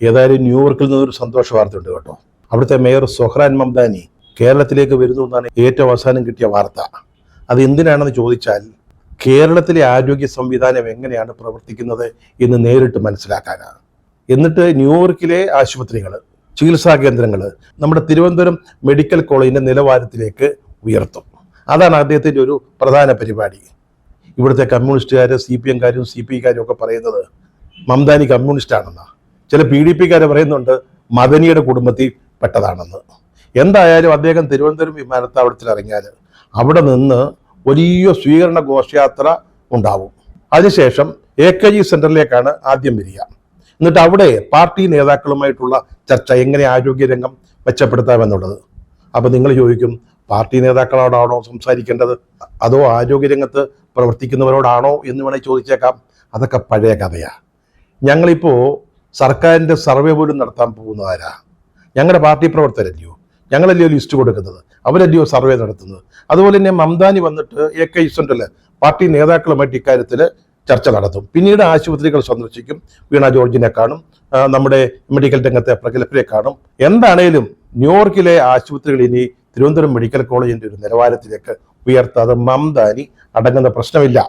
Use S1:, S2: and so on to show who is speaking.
S1: ഏതായാലും ന്യൂയോർക്കിൽ നിന്നൊരു സന്തോഷ വാർത്തയുണ്ട് കേട്ടോ. അവിടുത്തെ മേയർ സൊഹ്റാൻ മംദാനി കേരളത്തിലേക്ക് വരുന്നു എന്നാണ് ഏറ്റവും അവസാനം കിട്ടിയ വാർത്ത. അത് എന്തിനാണെന്ന് ചോദിച്ചാൽ കേരളത്തിലെ ആരോഗ്യ സംവിധാനം എങ്ങനെയാണ് പ്രവർത്തിക്കുന്നത് എന്ന് നേരിട്ട് മനസ്സിലാക്കാനാണ്. എന്നിട്ട് ന്യൂയോർക്കിലെ ആശുപത്രികൾ, ചികിത്സാ കേന്ദ്രങ്ങൾ നമ്മുടെ തിരുവനന്തപുരം മെഡിക്കൽ കോളേജിന്റെ നിലവാരത്തിലേക്ക് ഉയർത്തും. അതാണ് അദ്ദേഹത്തിൻ്റെ ഒരു പ്രധാന പരിപാടി. ഇവിടുത്തെ കമ്മ്യൂണിസ്റ്റുകാർ, CPM-കാരും CPI-കാരും ഒക്കെ പറയുന്നത് മംദാനി കമ്മ്യൂണിസ്റ്റ് ആണെന്നാണ്. ചില PDP-കാരെ പറയുന്നുണ്ട് മദനിയുടെ കുടുംബത്തിൽ പെട്ടതാണെന്ന്. എന്തായാലും അദ്ദേഹം തിരുവനന്തപുരം വിമാനത്താവളത്തിൽ ഇറങ്ങിയാൽ അവിടെ നിന്ന് വലിയ സ്വീകരണ ഘോഷയാത്ര ഉണ്ടാവും. അതിനുശേഷം AKG സെന്ററിലേക്കാണ് ആദ്യം വരിക. എന്നിട്ട് അവിടെ പാർട്ടി നേതാക്കളുമായിട്ടുള്ള ചർച്ച, എങ്ങനെ ആരോഗ്യരംഗം മെച്ചപ്പെടുത്താമെന്നുള്ളത്. അപ്പം നിങ്ങൾ ചോദിക്കും, പാർട്ടി നേതാക്കളോടാണോ സംസാരിക്കേണ്ടത് അതോ ആരോഗ്യരംഗത്ത് പ്രവർത്തിക്കുന്നവരോടാണോ എന്ന് വേണമെങ്കിൽ ചോദിച്ചേക്കാം. അതൊക്കെ പഴയ കഥയാണ്. ഞങ്ങളിപ്പോൾ സർക്കാരിൻ്റെ സർവേ പോലും നടത്താൻ പോകുന്നതാരാ? ഞങ്ങളുടെ പാർട്ടി പ്രവർത്തകരല്ലയോ? ഞങ്ങളല്ലയോ ലിസ്റ്റ് കൊടുക്കുന്നത്? അവരല്ലയോ സർവേ നടത്തുന്നത്? അതുപോലെ തന്നെ മംദാനി വന്നിട്ട് AKG സെന്ററിൽ പാർട്ടി നേതാക്കളുമായിട്ട് ഇക്കാര്യത്തിൽ ചർച്ച നടത്തും. പിന്നീട് ആശുപത്രികൾ സന്ദർശിക്കും. വീണ ജോർജിനെ കാണും, നമ്മുടെ മെഡിക്കൽ രംഗത്തെ പ്രഗത്ഭരെ കാണും. എന്താണേലും ന്യൂയോർക്കിലെ ആശുപത്രികൾ ഇനി തിരുവനന്തപുരം മെഡിക്കൽ കോളേജിന്റെ ഒരു നിലവാരത്തിലേക്ക് ഉയർത്താതെ മംദാനി അടങ്ങുന്ന പ്രശ്നമില്ല.